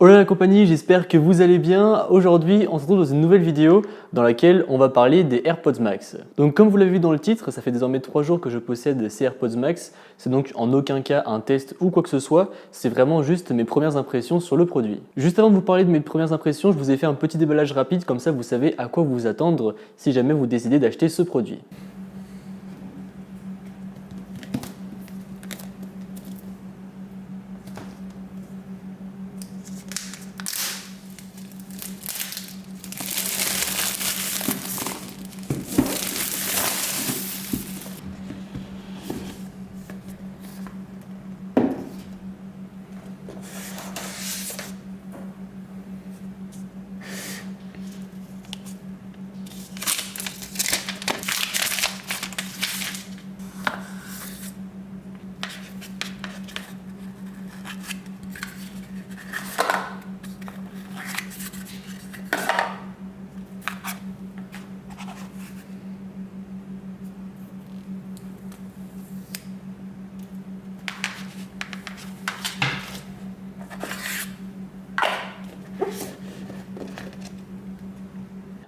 Hola la compagnie, j'espère que vous allez bien. Aujourd'hui, on se retrouve dans une nouvelle vidéo dans laquelle on va parler des AirPods Max. Donc comme vous l'avez vu dans le titre, ça fait désormais 3 jours que je possède ces AirPods Max. C'est donc en aucun cas un test ou quoi que ce soit, c'est vraiment juste mes premières impressions sur le produit. Juste avant de vous parler de mes premières impressions, je vous ai fait un petit déballage rapide, comme ça vous savez à quoi vous attendre si jamais vous décidez d'acheter ce produit.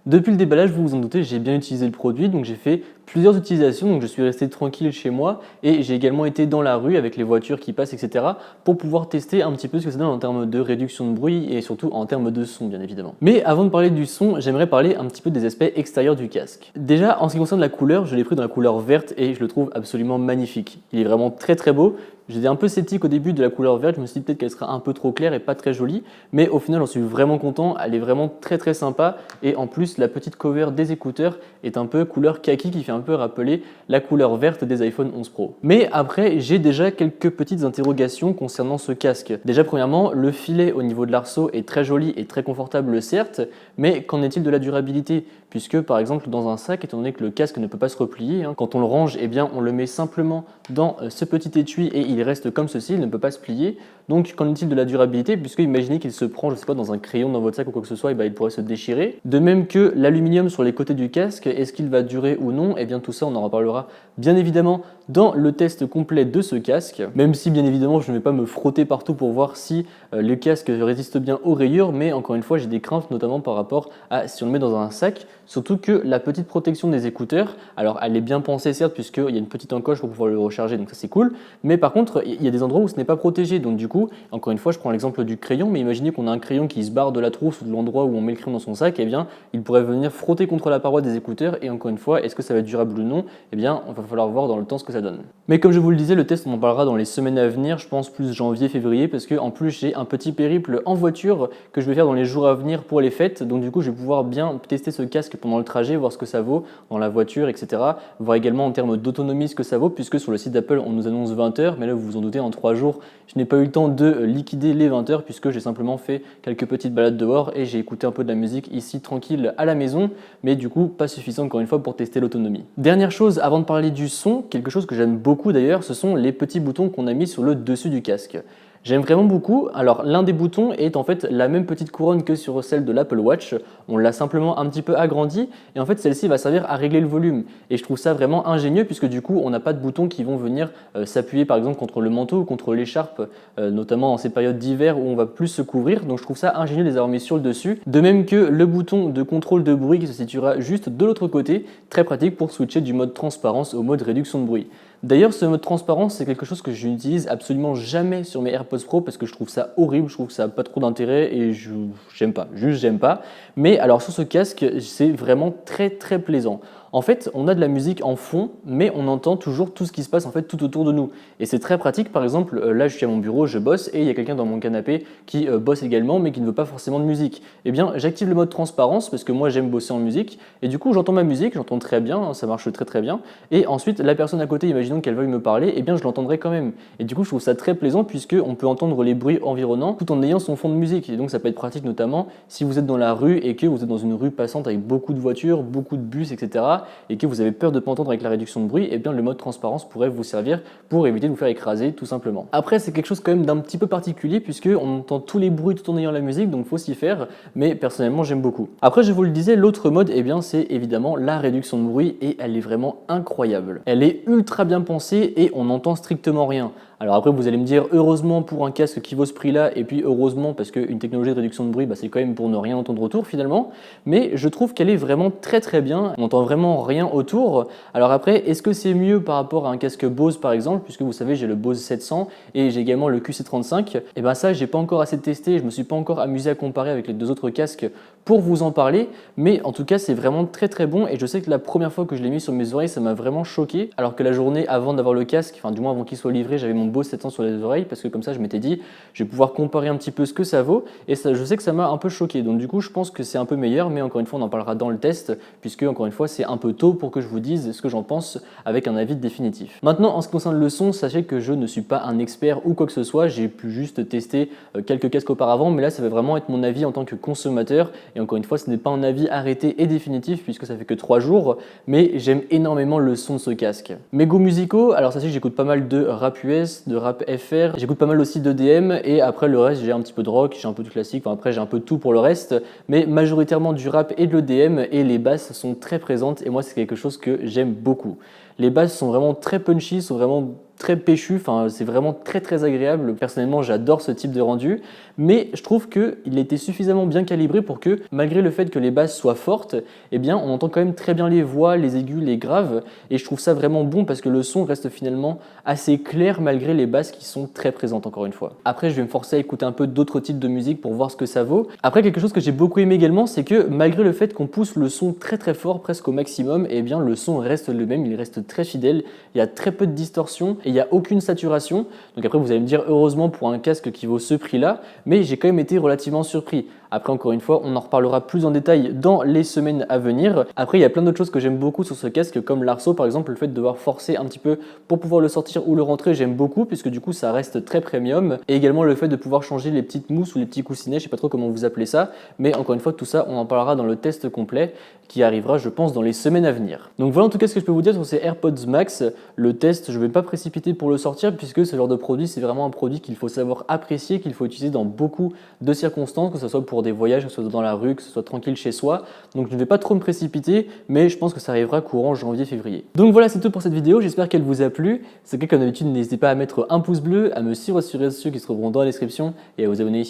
Depuis le déballage, vous vous en doutez, j'ai bien utilisé le produit, donc j'ai fait plusieurs utilisations, donc je suis resté tranquille chez moi et j'ai également été dans la rue avec les voitures qui passent, etc. pour pouvoir tester un petit peu ce que ça donne en termes de réduction de bruit et surtout en termes de son, bien évidemment. Mais avant de parler du son, j'aimerais parler un petit peu des aspects extérieurs du casque. Déjà, en ce qui concerne la couleur, je l'ai pris dans la couleur verte et je le trouve absolument magnifique. Il est vraiment très très beau. J'étais un peu sceptique au début de la couleur verte, je me suis dit peut-être qu'elle sera un peu trop claire et pas très jolie, mais au final j'en suis vraiment content, elle est vraiment très très sympa et en plus la petite cover des écouteurs est un peu couleur kaki qui fait un peu rappeler la couleur verte des iPhone 11 Pro. Mais après j'ai déjà quelques petites interrogations concernant ce casque. Déjà premièrement, le filet au niveau de l'arceau est très joli et très confortable certes, mais qu'en est-il de la durabilité? Puisque par exemple dans un sac, étant donné que le casque ne peut pas se replier, quand on le range, eh bien, on le met simplement dans ce petit étui et il reste comme ceci, il ne peut pas se plier. Donc qu'en est-il de la durabilité? Puisque imaginez qu'il se prend, je sais pas, dans un crayon dans votre sac ou quoi que ce soit, et ben, il pourrait se déchirer. De même que l'aluminium sur les côtés du casque, est-ce qu'il va durer ou non? Eh bien tout ça on en reparlera bien évidemment dans le test complet de ce casque. Même si bien évidemment je ne vais pas me frotter partout pour voir si le casque résiste bien aux rayures, mais encore une fois j'ai des craintes notamment par rapport à si on le met dans un sac. Surtout que la petite protection des écouteurs, alors elle est bien pensée certes puisqu'il y a une petite encoche pour pouvoir le recharger, donc ça c'est cool, mais par contre il y a des endroits où ce n'est pas protégé, donc du coup, encore une fois je prends l'exemple du crayon, mais imaginez qu'on a un crayon qui se barre de la trousse ou de l'endroit où on met le crayon dans son sac, eh bien il pourrait venir frotter contre la paroi des écouteurs et encore une fois, est-ce que ça va être durable ou non? Eh bien il va falloir voir dans le temps ce que ça donne. Mais comme je vous le disais, le test on en parlera dans les semaines à venir, je pense plus janvier, février, parce que en plus j'ai un petit périple en voiture que je vais faire dans les jours à venir pour les fêtes, donc du coup je vais pouvoir bien tester ce casque pendant le trajet, voir ce que ça vaut dans la voiture, etc. Voir également en termes d'autonomie ce que ça vaut, puisque sur le site d'Apple on nous annonce 20 heures, mais là vous vous en doutez, en 3 jours je n'ai pas eu le temps de liquider les 20 heures puisque j'ai simplement fait quelques petites balades dehors et j'ai écouté un peu de la musique ici tranquille à la maison, mais du coup pas suffisant encore une fois pour tester l'autonomie. Dernière chose avant de parler du son, quelque chose que j'aime beaucoup d'ailleurs, ce sont les petits boutons qu'on a mis sur le dessus du casque. J'aime vraiment beaucoup. Alors l'un des boutons est en fait la même petite couronne que sur celle de l'Apple Watch. On l'a simplement un petit peu agrandie et en fait celle-ci va servir à régler le volume. Et je trouve ça vraiment ingénieux puisque du coup on n'a pas de boutons qui vont venir s'appuyer par exemple contre le manteau ou contre l'écharpe, notamment en ces périodes d'hiver où on va plus se couvrir. Donc je trouve ça ingénieux de les avoir mis sur le dessus. De même que le bouton de contrôle de bruit qui se situera juste de l'autre côté, très pratique pour switcher du mode transparence au mode réduction de bruit. D'ailleurs, ce mode transparence, c'est quelque chose que je n'utilise absolument jamais sur mes AirPods Pro parce que je trouve ça horrible, je trouve que ça n'a pas trop d'intérêt et j'aime pas, juste j'aime pas. Mais alors sur ce casque, c'est vraiment très très plaisant. En fait, on a de la musique en fond, mais on entend toujours tout ce qui se passe en fait tout autour de nous. Et c'est très pratique. Par exemple, là, je suis à mon bureau, je bosse et il y a quelqu'un dans mon canapé qui bosse également, mais qui ne veut pas forcément de musique. Eh bien, j'active le mode transparence parce que moi, j'aime bosser en musique. Et du coup, j'entends ma musique, j'entends très bien, ça marche très très bien. Et ensuite, la personne à côté, imaginons qu'elle veuille me parler, eh bien, je l'entendrai quand même. Et du coup, je trouve ça très plaisant puisque on peut entendre les bruits environnants tout en ayant son fond de musique. Et donc, ça peut être pratique notamment si vous êtes dans la rue et que vous êtes dans une rue passante avec beaucoup de voitures, beaucoup de bus, etc. et que vous avez peur de ne pas entendre avec la réduction de bruit, eh bien le mode transparence pourrait vous servir pour éviter de vous faire écraser tout simplement. Après, c'est quelque chose quand même d'un petit peu particulier puisque on entend tous les bruits tout en ayant la musique, donc faut s'y faire, mais personnellement j'aime beaucoup. Après, je vous le disais, l'autre mode, eh bien c'est évidemment la réduction de bruit et elle est vraiment incroyable. Elle est ultra bien pensée et on n'entend strictement rien. Alors après, vous allez me dire, heureusement pour un casque qui vaut ce prix-là, et puis heureusement parce qu'une technologie de réduction de bruit, c'est quand même pour ne rien entendre autour finalement, mais je trouve qu'elle est vraiment très très bien, on n'entend vraiment rien autour. Alors après, est-ce que c'est mieux par rapport à un casque Bose par exemple, puisque vous savez j'ai le Bose 700 et j'ai également le QC35, et bien ça j'ai pas encore assez testé, je me suis pas encore amusé à comparer avec les deux autres casques pour vous en parler, mais en tout cas c'est vraiment très très bon et je sais que la première fois que je l'ai mis sur mes oreilles ça m'a vraiment choqué, alors que la journée avant d'avoir le casque, enfin du moins avant qu'il soit livré, j'avais mon Bose 700 sur les oreilles parce que comme ça je m'étais dit je vais pouvoir comparer un petit peu ce que ça vaut et ça, je sais que ça m'a un peu choqué, donc du coup je pense que c'est un peu meilleur, mais encore une fois on en parlera dans le test puisque encore une fois c'est un peu tôt pour que je vous dise ce que j'en pense avec un avis définitif. Maintenant en ce qui concerne le son, sachez que je ne suis pas un expert ou quoi que ce soit, j'ai pu juste tester quelques casques auparavant, mais là ça va vraiment être mon avis en tant que consommateur et encore une fois ce n'est pas un avis arrêté et définitif puisque ça fait que 3 jours, mais j'aime énormément le son de ce casque. Mes goûts musicaux, alors sachez que j'écoute pas mal de rap US, de rap FR, j'écoute pas mal aussi d'EDM et après le reste j'ai un petit peu de rock, j'ai un peu de classique, enfin après j'ai un peu de tout pour le reste, mais majoritairement du rap et de l'EDM et les basses sont très présentes et moi c'est quelque chose que j'aime beaucoup. Les basses sont vraiment très punchy, sont vraiment très péchu, enfin c'est vraiment très très agréable. Personnellement j'adore ce type de rendu, mais je trouve qu'il était suffisamment bien calibré pour que malgré le fait que les basses soient fortes, eh bien on entend quand même très bien les voix, les aigus, les graves, et je trouve ça vraiment bon parce que le son reste finalement assez clair malgré les basses qui sont très présentes encore une fois. Après je vais me forcer à écouter un peu d'autres types de musique pour voir ce que ça vaut. Après quelque chose que j'ai beaucoup aimé également, c'est que malgré le fait qu'on pousse le son très très fort, presque au maximum, eh bien le son reste le même, il reste très fidèle, il y a très peu de distorsion et il n'y a aucune saturation. Donc après vous allez me dire heureusement pour un casque qui vaut ce prix-là, mais j'ai quand même été relativement surpris. Après encore une fois, on en reparlera plus en détail dans les semaines à venir. Après il y a plein d'autres choses que j'aime beaucoup sur ce casque comme l'arceau par exemple, le fait de devoir forcer un petit peu pour pouvoir le sortir ou le rentrer, j'aime beaucoup puisque du coup ça reste très premium, et également le fait de pouvoir changer les petites mousses ou les petits coussinets, je sais pas trop comment vous appelez ça, mais encore une fois tout ça on en parlera dans le test complet qui arrivera je pense dans les semaines à venir. Donc voilà en tout cas ce que je peux vous dire sur ces AirPods Max. Le test je ne vais pas précipiter pour le sortir puisque ce genre de produit c'est vraiment un produit qu'il faut savoir apprécier, qu'il faut utiliser dans beaucoup de circonstances, que ce soit pour des voyages, que ce soit dans la rue, que ce soit tranquille chez soi. Donc je ne vais pas trop me précipiter, mais je pense que ça arrivera courant janvier-février. Donc voilà, c'est tout pour cette vidéo, j'espère qu'elle vous a plu. Si c'est le cas, comme d'habitude, n'hésitez pas à mettre un pouce bleu, à me suivre sur les réseaux sociaux qui se trouveront dans la description et à vous abonner.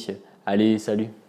Allez, salut!